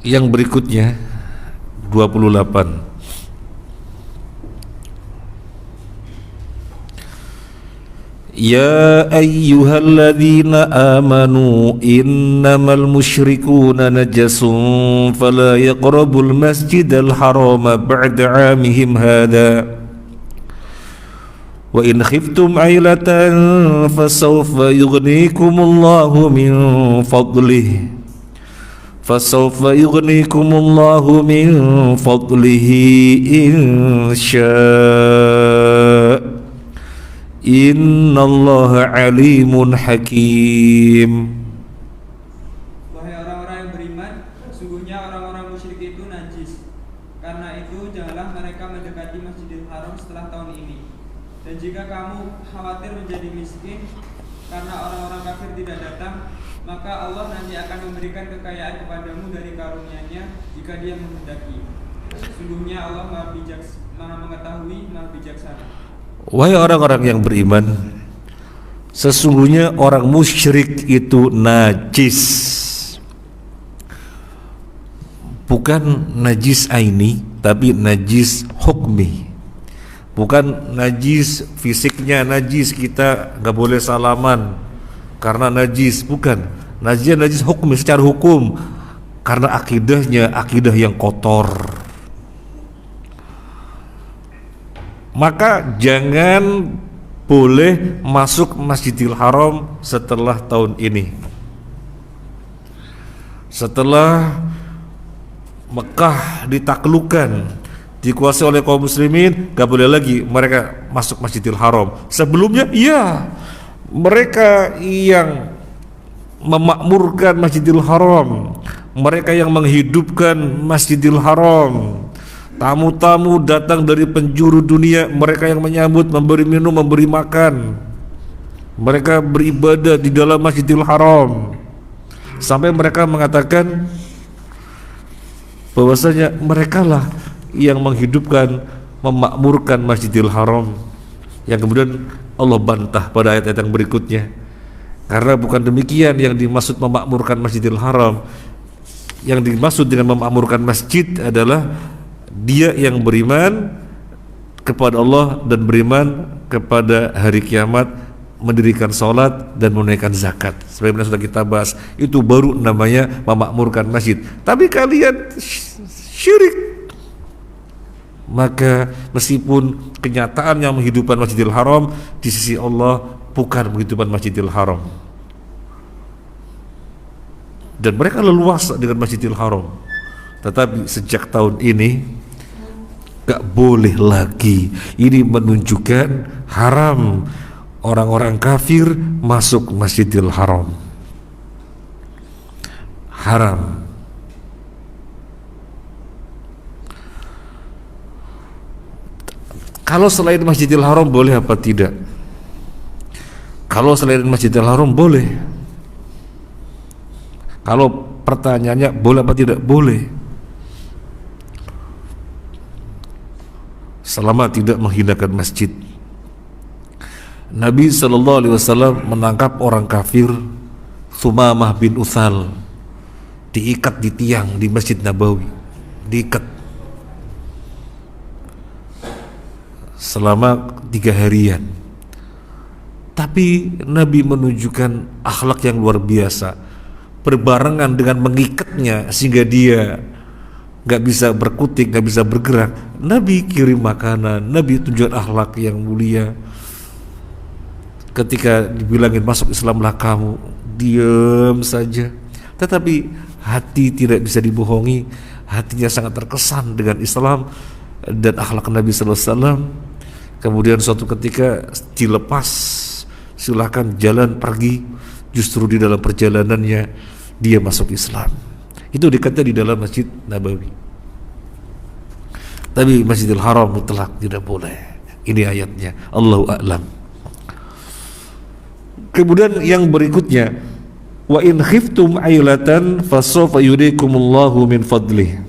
Yang berikutnya 28. Ya ayyuhalladzina amanu innamal musyrikuuna najasun fala yaqrabul masjidal harama ba'da 'amihim hadza wa in khiftum 'ailatan fasawfa yughnikumullahu min fadlihi min fadlihi insya' innallaha alimun hakim. Wahai orang-orang yang beriman, sesungguhnya orang-orang musyrik itu najis. Karena itu janganlah mereka mendekati Masjidil Haram setelah tahun ini. Dan jika kamu khawatir menjadi miskin karena orang-orang kafir tidak datang, maka Allah nanti akan memberikan kekayaan kepadamu dari karunia-Nya jika Dia menghendaki. Sesungguhnya Allah Maha mengetahui, Maha bijaksana. Wahai orang-orang yang beriman, sesungguhnya orang musyrik itu najis. Bukan najis aini, tapi najis hukmi. Bukan najis fisiknya, najis kita nggak boleh salaman karena najis, bukan. Najis hukmi, secara hukum, karena akidahnya akidah yang kotor. Maka jangan boleh masuk Masjidil Haram setelah tahun ini. Setelah Mekah ditaklukkan, dikuasai oleh kaum muslimin, gak boleh lagi mereka masuk Masjidil Haram. Sebelumnya iya, mereka yang memakmurkan Masjidil Haram, mereka yang menghidupkan Masjidil Haram. Tamu-tamu datang dari penjuru dunia, mereka yang menyambut, memberi minum, memberi makan. Mereka beribadah di dalam Masjidil Haram. Sampai mereka mengatakan bahwasanya merekalah yang menghidupkan, memakmurkan Masjidil Haram. Yang kemudian Allah bantah pada ayat-ayat yang berikutnya. Karena bukan demikian yang dimaksud memakmurkan Masjidil Haram. Yang dimaksud dengan memakmurkan masjid adalah dia yang beriman kepada Allah dan beriman kepada hari kiamat, mendirikan sholat dan menunaikan zakat. Sebagaimana sudah kita bahas, itu baru namanya memakmurkan masjid. Tapi kalian syirik, maka meskipun kenyataan yang menghidupkan Masjidil Haram, di sisi Allah bukan menghidupkan Masjidil Haram. Dan mereka leluasa dengan Masjidil Haram. Tetapi sejak tahun ini gak boleh lagi. Ini menunjukkan haram orang-orang kafir masuk Masjidil Haram. Haram. Kalau selain Masjidil Haram boleh apa tidak? Kalau selain Masjidil Haram boleh. Kalau pertanyaannya boleh apa tidak? Boleh. Selama tidak menghinakan masjid. Nabi SAW menangkap orang kafir Thumamah bin Uthal, diikat di tiang di Masjid Nabawi, diikat selama 3 harian. Tapi Nabi menunjukkan akhlak yang luar biasa, berbarengan dengan mengikatnya sehingga dia gak bisa berkutik, gak bisa bergerak. Nabi kirim makanan, Nabi tunjukkan akhlak yang mulia. Ketika dibilangin masuk Islamlah kamu, diam saja. Tetapi hati tidak bisa dibohongi, hatinya sangat terkesan dengan Islam dan akhlak Nabi SAW. Kemudian suatu ketika dilepas, silakan jalan pergi. Justru di dalam perjalanannya dia masuk Islam. Itu dikata di dalam Masjid Nabawi. Tapi Masjidil Haram mutlak tidak boleh. Ini ayatnya, Allahu a'lam. Kemudian yang berikutnya, wa in khiftum ailatan fasawfa yurikumullahu min fadlih.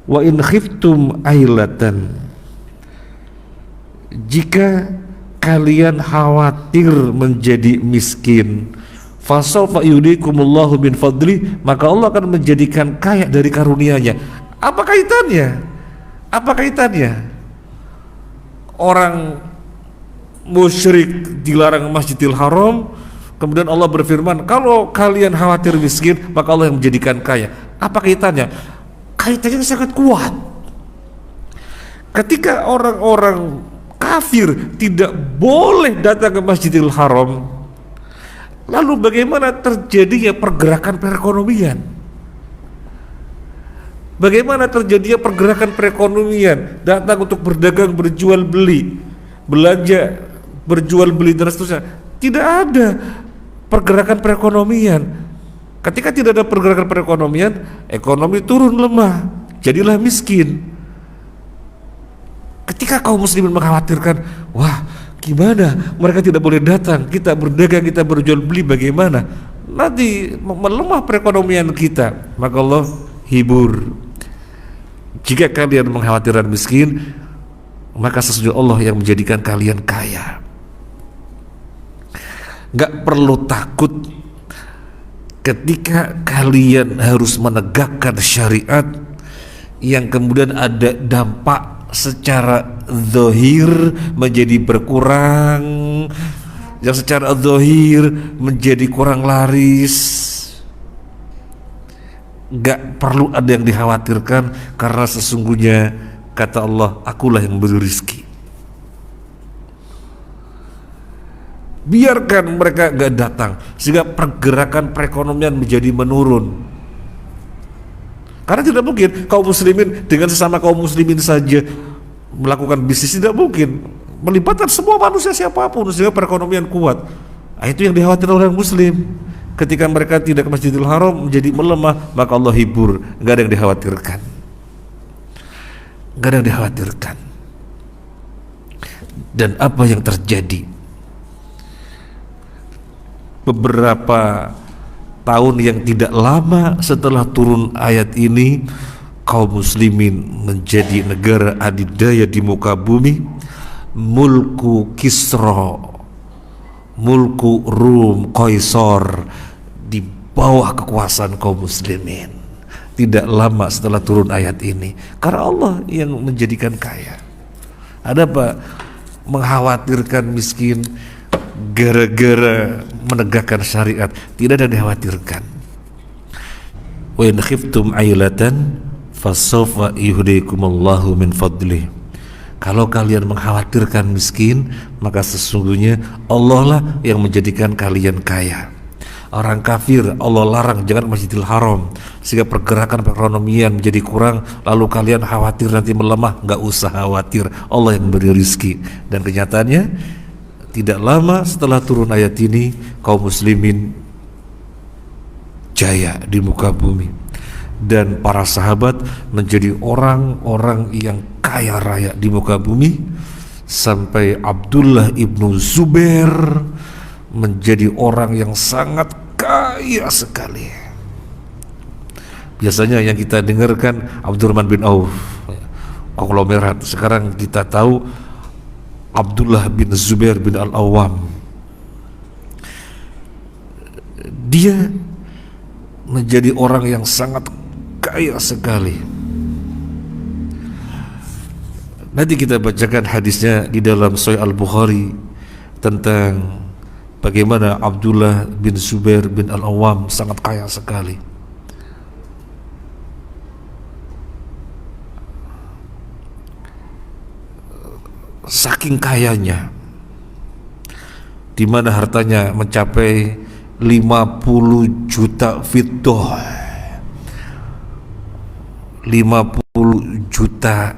Wa in khiftum ailatan, jika kalian khawatir menjadi miskin, fasawfa yudikumullahu min fadli, maka Allah akan menjadikan kaya dari karunia-Nya. Apa kaitannya? Apa kaitannya? Orang musyrik dilarang Masjidil Haram, kemudian Allah berfirman, kalau kalian khawatir miskin, maka Allah yang menjadikan kaya. Apa kaitannya? Kaitannya sangat kuat. Ketika orang-orang kafir tidak boleh datang ke Masjidil Haram, lalu bagaimana terjadinya pergerakan perekonomian? Bagaimana terjadinya pergerakan perekonomian? Datang untuk berdagang, berjual beli, belanja, berjual beli dan seterusnya. Tidak ada pergerakan perekonomian. Ketika tidak ada pergerakan perekonomian, ekonomi turun lemah, jadilah miskin. Ketika kaum muslimin mengkhawatirkan, wah gimana mereka tidak boleh datang, kita berdagang, kita berjual beli, bagaimana? Nanti melemah perekonomian kita. Maka Allah hibur, jika kalian mengkhawatirkan miskin, maka sesungguhnya Allah yang menjadikan kalian kaya. Gak perlu takut ketika kalian harus menegakkan syariat yang kemudian ada dampak secara zahir menjadi berkurang, yang secara zahir menjadi kurang laris. Gak perlu ada yang dikhawatirkan, karena sesungguhnya kata Allah, akulah yang beri rizki. Biarkan mereka gak datang, sehingga pergerakan perekonomian menjadi menurun. Karena tidak mungkin kaum muslimin dengan sesama kaum muslimin saja melakukan bisnis, tidak mungkin. Melibatkan semua manusia siapapun sehingga perekonomian kuat. Nah, itu yang dikhawatirkan oleh muslim. Ketika mereka tidak ke Masjidil Haram menjadi melemah, maka Allah hibur. Gak ada yang dikhawatirkan. Gak ada yang dikhawatirkan. Dan apa yang terjadi? Beberapa tahun yang tidak lama setelah turun ayat ini, kaum muslimin menjadi negara adidaya di muka bumi. Mulku Kisra, mulku Rum, Qaisar di bawah kekuasaan kaum muslimin. Tidak lama setelah turun ayat ini, karena Allah yang menjadikan kaya. Ada apa mengkhawatirkan miskin gara-gara menegakkan syariat? Tidak ada dikhawatirkan. Wa in khiftum ailatan fasawfa yuhdikumullahu min fadlih. Kalau kalian mengkhawatirkan miskin, maka sesungguhnya Allah lah yang menjadikan kalian kaya. Orang kafir Allah larang jangan Masjidil Haram, sehingga pergerakan perekonomian menjadi kurang. Lalu kalian khawatir nanti melemah, nggak usah khawatir, Allah yang beri rizki. Dan kenyataannya tidak lama setelah turun ayat ini, kaum muslimin jaya di muka bumi, dan para sahabat menjadi orang-orang yang kaya raya di muka bumi, sampai Abdullah ibnu Zubair menjadi orang yang sangat kaya sekali. Biasanya yang kita dengarkan Abdurrahman bin Auf, konglomerat. Sekarang kita tahu Abdullah bin Zubair bin Al-Awwam. Dia menjadi orang yang sangat kaya sekali. Nanti kita bacakan hadisnya di dalam Sahih Al-Bukhari tentang bagaimana Abdullah bin Zubair bin Al-Awwam sangat kaya sekali. Saking kayanya, di mana hartanya mencapai 50 juta fiddah, 50 juta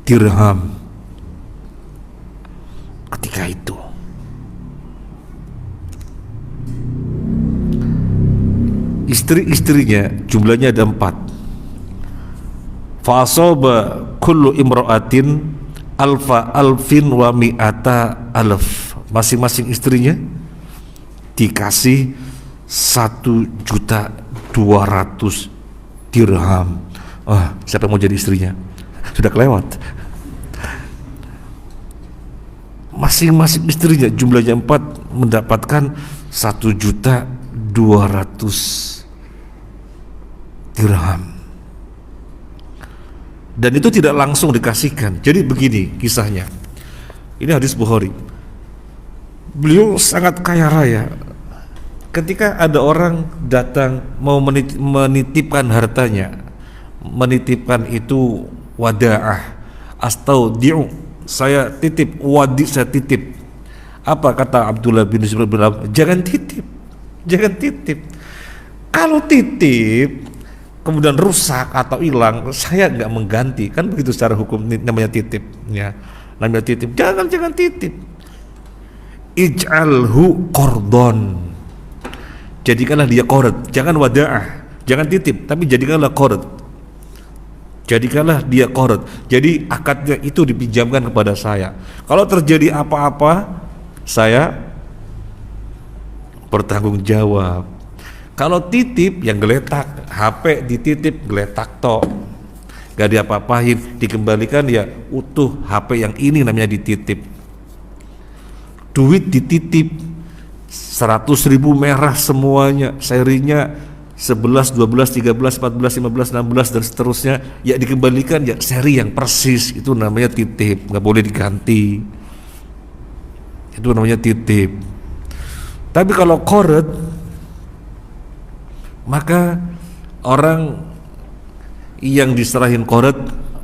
dirham ketika itu. Istri-istrinya jumlahnya ada 4. Fasaba kullu imra'atin alfa alfin wa mi'ata alf. Masing-masing istrinya dikasih 1.200.000 dirham. Wah, siapa yang mau jadi istrinya? Sudah kelewat. Masing-masing istrinya jumlahnya 4 mendapatkan 1.200.000 dirham. Dan itu tidak langsung dikasihkan. Jadi begini kisahnya. Ini hadis Bukhari. Beliau sangat kaya raya. Ketika ada orang datang mau menitipkan hartanya, menitipkan itu wada'ah, astaudi'u, saya titip, wadi saya titip. Apa kata Abdullah bin Zubair bin Awam? Jangan titip, jangan titip. Kalau titip kemudian rusak atau hilang, saya nggak mengganti, kan begitu secara hukum namanya titip, ya, namanya titip. Jangan titip. Ij'alhu qardon, jadikanlah dia qard, jangan wada'ah, jangan titip, tapi jadikanlah qard, jadikanlah dia qard. Jadi akadnya itu dipinjamkan kepada saya. Kalau terjadi apa-apa, saya bertanggung jawab. Kalau titip yang geletak, HP dititip geletak tok, gak diapa-apain, dikembalikan ya utuh. HP yang ini namanya dititip. Duit dititip 100.000 merah semuanya, serinya 11, 12, 13, 14, 15, 16 dan seterusnya, ya dikembalikan ya seri yang persis. Itu namanya titip, gak boleh diganti. Itu namanya titip. Tapi kalau qard, maka orang yang diserahin qard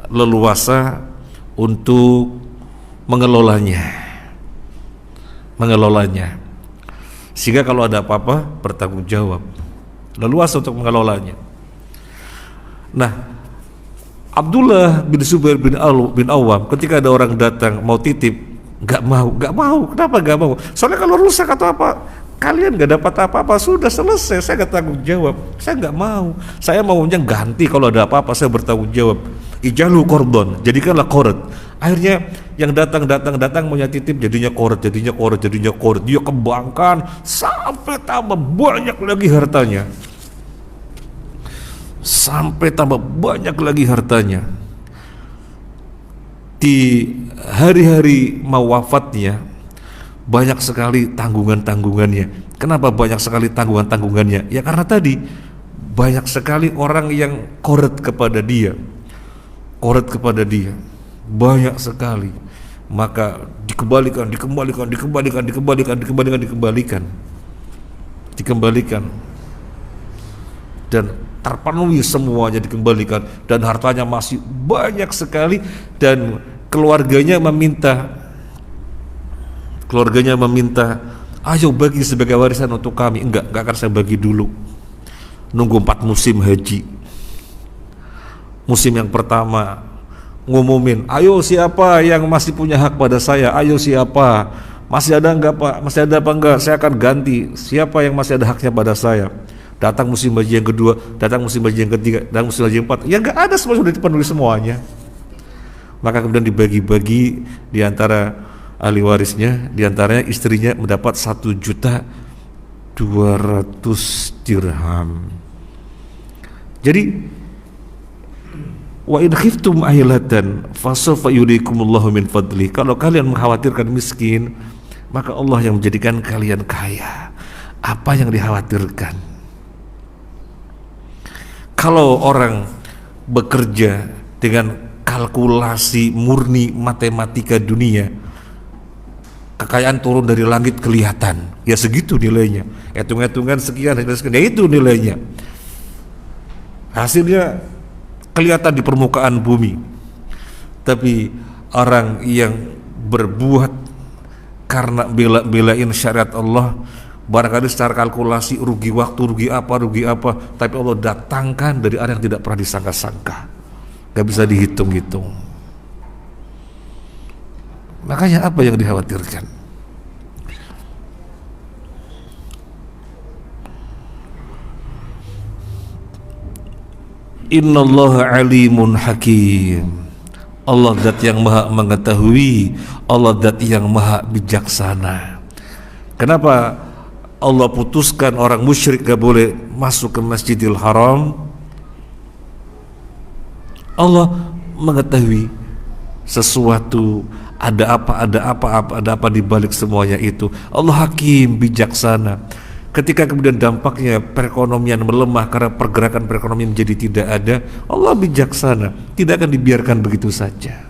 leluasa untuk mengelolanya, sehingga kalau ada apa-apa bertanggung jawab, leluasa untuk mengelolanya. Nah, Abdullah bin Zubair bin Awam ketika ada orang datang mau titip, nggak mau. Kenapa nggak mau? Soalnya kalau rusak atau apa, kalian nggak dapat apa-apa, sudah selesai, saya nggak tanggung jawab. Saya nggak mau, saya maunya ganti. Kalau ada apa-apa saya bertanggung jawab. Ijalu qardon, jadikanlah qard. Akhirnya yang datang maunya titip, jadinya qard. Dia kembangkan sampai tambah banyak lagi hartanya. Di hari-hari mau wafatnya banyak sekali tanggungannya. Kenapa banyak sekali tanggungannya? Ya karena tadi banyak sekali orang yang qard kepada dia, banyak sekali. Maka dikembalikan, dan terpenuhi semuanya, dikembalikan, dan hartanya masih banyak sekali. Dan keluarganya meminta, ayo bagi sebagai warisan untuk kami. Enggak akan saya bagi dulu, nunggu 4 musim haji. Musim yang pertama ngumumin, ayo siapa yang masih punya hak pada saya, ayo siapa, masih ada enggak Pak, masih ada apa enggak, saya akan ganti. Siapa yang masih ada haknya pada saya. Datang musim haji yang kedua, datang musim haji yang ketiga, datang musim haji yang keempat, ya enggak ada, semua sudah dipenuhi semuanya. Maka kemudian dibagi-bagi di antara ahli warisnya, di antaranya istrinya mendapat 1.200.000 dirham. Jadi wa in khiftum ailatan fasawfa yuriikumullahu min fadli. Kalau kalian mengkhawatirkan miskin, maka Allah yang menjadikan kalian kaya. Apa yang dikhawatirkan? Kalau orang bekerja dengan kalkulasi murni matematika dunia, kekayaan turun dari langit kelihatan, ya segitu nilainya, hitung-hitungan sekian, ya itu nilainya. Hasilnya kelihatan di permukaan bumi. Tapi orang yang berbuat karena bela-belain syariat Allah, barangkali secara kalkulasi rugi waktu, rugi apa, tapi Allah datangkan dari arah yang tidak pernah disangka-sangka, gak bisa dihitung-hitung. Makanya apa yang dikhawatirkan? Innallaha alimun hakim. Allah zat yang maha mengetahui, Allah zat yang maha bijaksana. Kenapa Allah putuskan orang musyrik gak boleh masuk ke Masjidil Haram? Allah mengetahui sesuatu ada apa di balik semuanya itu. Allah hakim, bijaksana. Ketika kemudian dampaknya perekonomian melemah karena pergerakan perekonomian menjadi tidak ada, Allah bijaksana, tidak akan dibiarkan begitu saja.